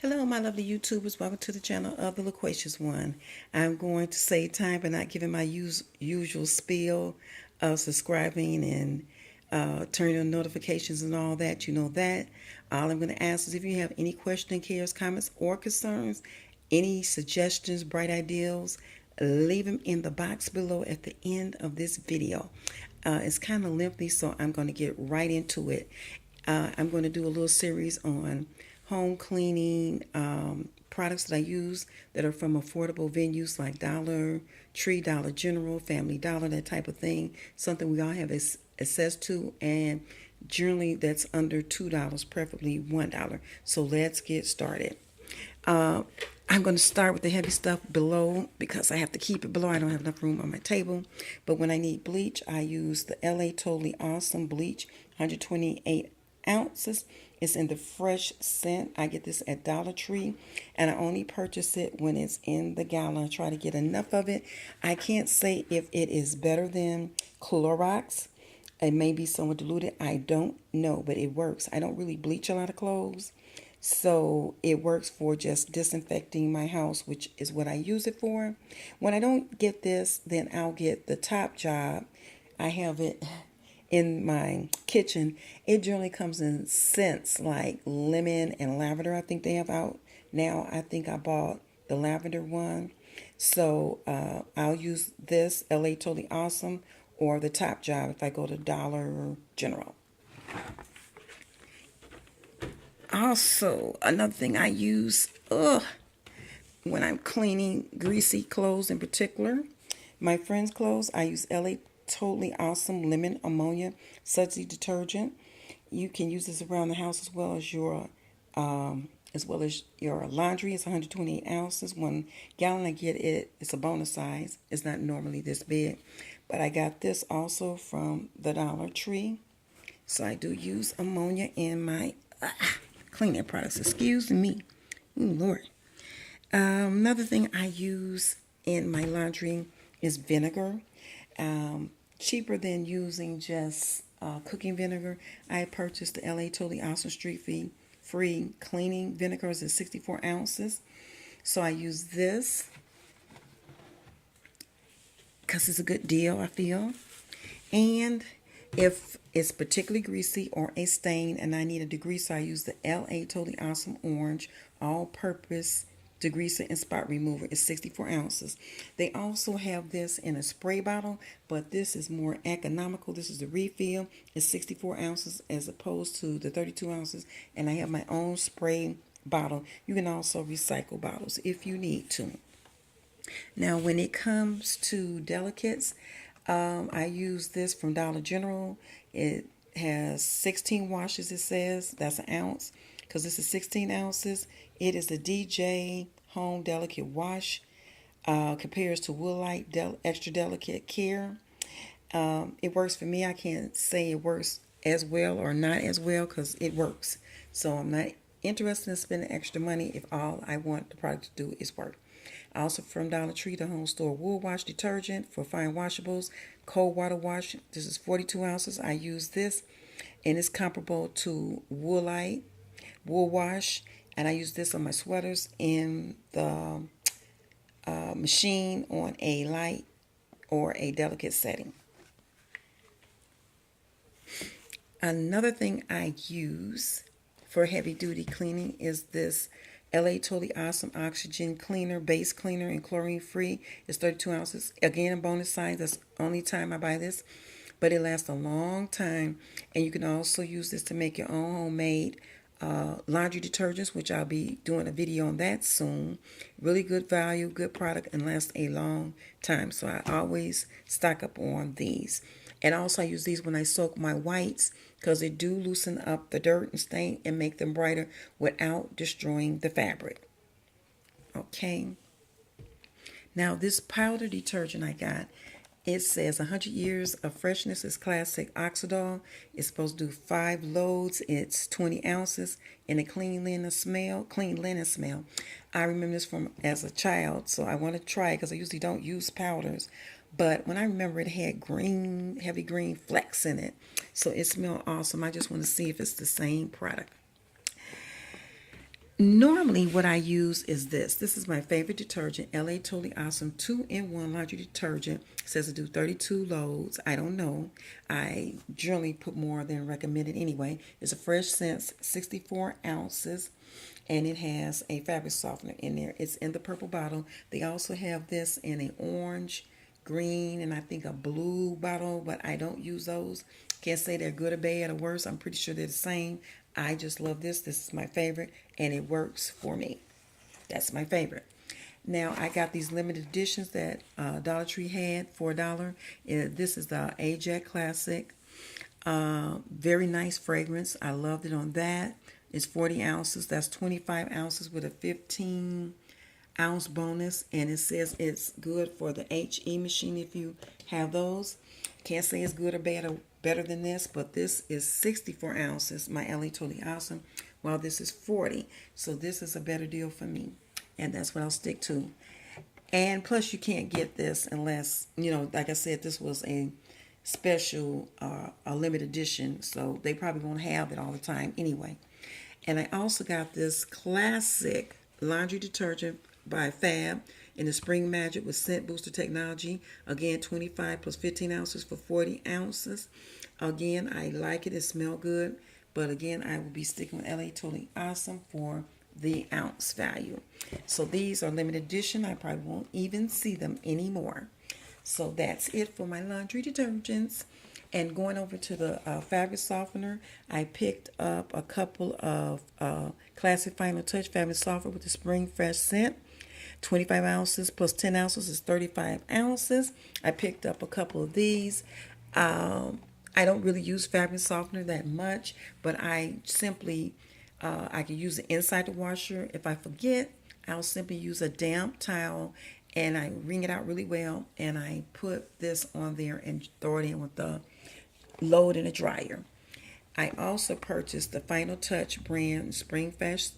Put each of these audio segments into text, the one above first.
Hello, my lovely YouTubers. Welcome to the channel of the Loquacious One. I'm going to save time by not giving my usual spiel of subscribing and turning on notifications and all that. You know that. All I'm going to ask is if you have any questions, cares, comments, or concerns, any suggestions, bright ideas, leave them in the box below at the end of this video. It's kind of lengthy, so I'm going to get right into it. I'm going to do a little series on home cleaning products that I use that are from affordable venues like Dollar Tree, Dollar General, Family Dollar, that type of thing. Something we all have access to, and generally that's under $2, preferably $1. So let's get started. I'm going to start with the heavy stuff below because I have to keep it below. I don't have enough room on my table. But when I need bleach, I use the LA Totally Awesome Bleach, 128 ounces. It's in the fresh scent. I get this at Dollar Tree, and I only purchase it when it's in the gallon. I try to get enough of it. I can't say if it is better than Clorox. It may be somewhat diluted. I don't know, but it works. I don't really bleach a lot of clothes, so it works for just disinfecting my house, which is what I use it for. When I don't get this, then I'll get the top job. I have it in my kitchen. It generally comes in scents like lemon and lavender. I think they have out now. I think I bought the lavender one. So I'll use this LA Totally Awesome or the top job if I go to Dollar General. Also, another thing I use when I'm cleaning greasy clothes in particular, my friends' clothes, I use LA Totally Awesome Lemon Ammonia Sudsy Detergent. You can use this around the house as well as your laundry. It's 128 ounces. 1 gallon. I get it. It's a bonus size. It's not normally this big, but I got this also from the Dollar Tree. So I do use ammonia in my cleaning products. Excuse me. Ooh, Lord. Another thing I use in my laundry is vinegar. Cheaper than using just cooking vinegar. I purchased the LA Totally Awesome Street Free Cleaning Vinegars at 64 ounces. So I use this because it's a good deal, I feel. And if it's particularly greasy or a stain and I need a degreaser, I use the LA Totally Awesome Orange All-Purpose Degreaser and Spot Remover. It's 64 ounces. They also have this in a spray bottle, but this is more economical. This is the refill. It's 64 ounces as opposed to the 32 ounces. And I have my own spray bottle. You can also recycle bottles if you need to. Now, when it comes to delicates, I use this from Dollar General. It has 16 washes, it says. That's an ounce because this is 16 ounces. It is the DJ Home Delicate Wash. Compares to Woolite Extra Delicate Care. It works for me. I can't say it works as well or not as well because it works. So I'm not interested in spending extra money if all I want the product to do is work. Also from Dollar Tree, the Home Store Wool Wash Detergent for fine washables, cold water wash. This is 42 ounces. I use this, and it's comparable to Woolite Wool Wash, and I use this on my sweaters in the machine on a light or a delicate setting. Another thing I use for heavy duty cleaning is this LA Totally Awesome Oxygen Cleaner, Base Cleaner, and Chlorine Free. It's 32 ounces. Again, a bonus size. That's the only time I buy this. But it lasts a long time. And you can also use this to make your own homemade laundry detergents, which I'll be doing a video on that soon. Really good value, good product, and lasts a long time. So I always stock up on these. And also I use these when I soak my whites because they do loosen up the dirt and stain and make them brighter without destroying the fabric. Okay. Now this powder detergent I got, it says 100 years of freshness is classic Oxydol. It's supposed to do 5 loads. It's 20 ounces and a clean linen smell. I remember this from as a child, so I want to try it because I usually don't use powders. But when I remember it had green, heavy green flecks in it. So it smelled awesome. I just want to see if it's the same product. Normally, what I use is this. This is my favorite detergent, LA Totally Awesome 2-in-1 laundry detergent. It says to do 32 loads. I don't know. I generally put more than recommended anyway. It's a fresh scent, 64 ounces, and it has a fabric softener in there. It's in the purple bottle. They also have this in an orange, green, and I think a blue bottle, but I don't use those. Can't say they're good or bad or worse. I'm pretty sure they're the same. I just love this. This is my favorite, and it works for me. That's my favorite. Now, I got these limited editions that Dollar Tree had for $1. This is the Jacke Classic. Very nice fragrance. I loved it on that. It's 40 ounces. That's 25 ounces with a 15-ounce bonus, and it says it's good for the HE machine if you have those. Can't say it's good or bad or better than this, but this is 64 ounces, my LA Totally Awesome, while this is 40. So this is a better deal for me, and that's what I'll stick to. And plus, you can't get this unless, like I said, this was a special, a limited edition, so they probably won't have it all the time anyway. And I also got this classic laundry detergent by Fab in the Spring Magic with scent booster technology. Again, 25 plus 15 ounces for 40 ounces. Again, I like it. It smells good. But again, I will be sticking with LA Totally Awesome for the ounce value. So these are limited edition. I probably won't even see them anymore. So that's it for my laundry detergents. And going over to the fabric softener, I picked up a couple of Classic Final Touch fabric softener with the Spring Fresh scent. 25 ounces plus 10 ounces is 35 ounces. I picked up a couple of these. I don't really use fabric softener that much, but I simply, I can use it inside the washer. If I forget, I'll simply use a damp towel and I wring it out really well, and I put this on there and throw it in with the load in a dryer. I also purchased the Final Touch brand Spring Fresh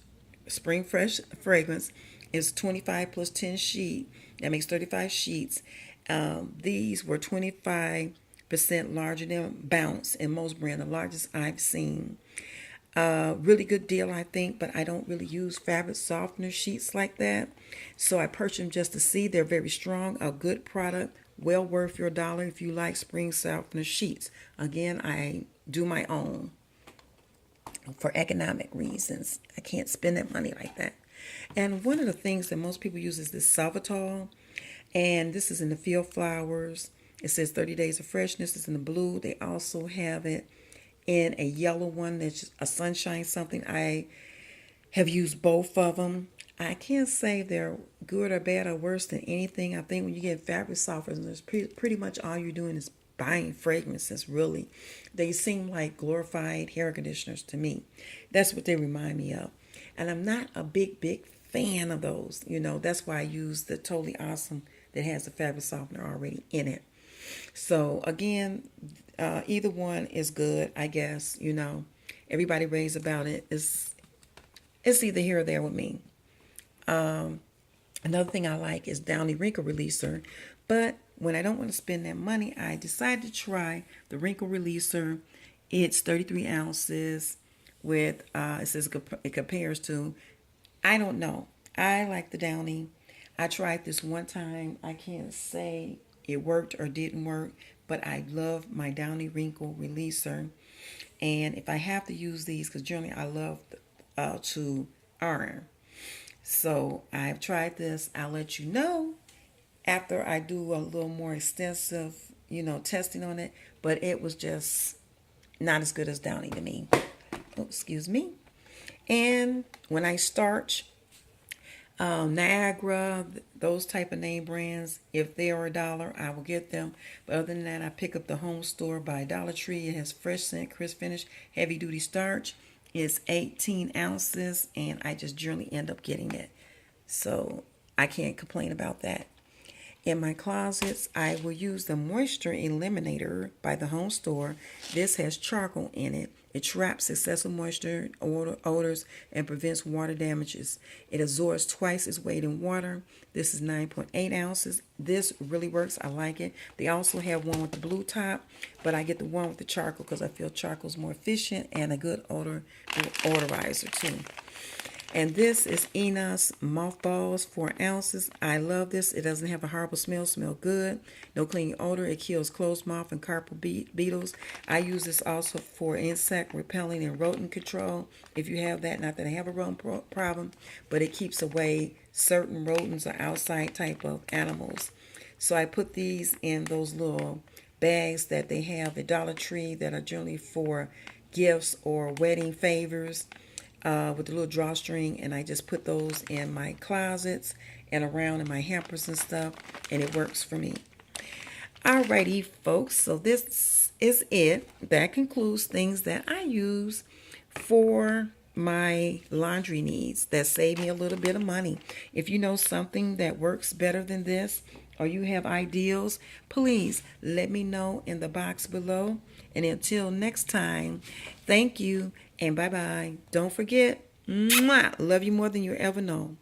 fragrance. It's 25 plus 10 sheet. That makes 35 sheets. These were 25% larger than Bounce and most brand, the largest I've seen. Really good deal, I think, but I don't really use fabric softener sheets like that. So I purchased them just to see. They're very strong, a good product, well worth your $1 if you like spring softener sheets. Again, I do my own for economic reasons. I can't spend that money like that. And one of the things that most people use is this Salvatore, and this is in the field flowers. It says 30 days of freshness. It's in the blue. They also have it in a yellow one that's a sunshine something. I have used both of them. I can't say they're good or bad or worse than anything. I think when you get fabric softeners, pretty much all you're doing is buying fragrances, really. They seem like glorified hair conditioners to me. That's what they remind me of. And I'm not a big fan of those. That's why I use the Totally Awesome that has the fabric softener already in it. So again, either one is good, I guess. Everybody raves about it. It's either here or there with me. Another thing I like is Downy Wrinkle Releaser. But when I don't want to spend that money, I decided to try the Wrinkle Releaser. It's 33 ounces with, it says it compares to, I don't know. I like the Downy. I tried this one time. I can't say it worked or didn't work, but I love my Downy Wrinkle Releaser. And if I have to use these, because generally I love to iron. So I've tried this. I'll let you know after I do a little more extensive, testing on it. But it was just not as good as Downy to me. Oh, excuse me. And when I starch, Niagara, those type of name brands, if they are $1, I will get them. But other than that, I pick up the Home Store by Dollar Tree. It has fresh scent, crisp finish, heavy duty starch. It's 18 ounces, and I just generally end up getting it. So I can't complain about that. In my closets, I will use the Moisture Eliminator by the Home Store. This has charcoal in it. It traps excessive moisture, odors, and prevents water damages. It absorbs twice its weight in water. This is 9.8 ounces. This really works. I like it. They also have one with the blue top, but I get the one with the charcoal because I feel charcoal is more efficient and a good odorizer too. And this is ENOS Mothballs, 4 ounces. I love this. It doesn't have a horrible smell. Smell good. No clean odor. It kills closed moth and carpal beetles. I use this also for insect repelling and rodent control. If you have that, not that I have a rodent problem, but it keeps away certain rodents or outside type of animals. So I put these in those little bags that they have at Dollar Tree that are generally for gifts or wedding favors. With the little drawstring, and I just put those in my closets and around in my hampers and stuff, and it works for me. Alrighty, folks, so this is it. That concludes things that I use for my laundry needs that save me a little bit of money. If you know something that works better than this, or you have ideals, please let me know in the box below. And until next time, thank you and bye-bye. Don't forget, mwah, love you more than you ever know.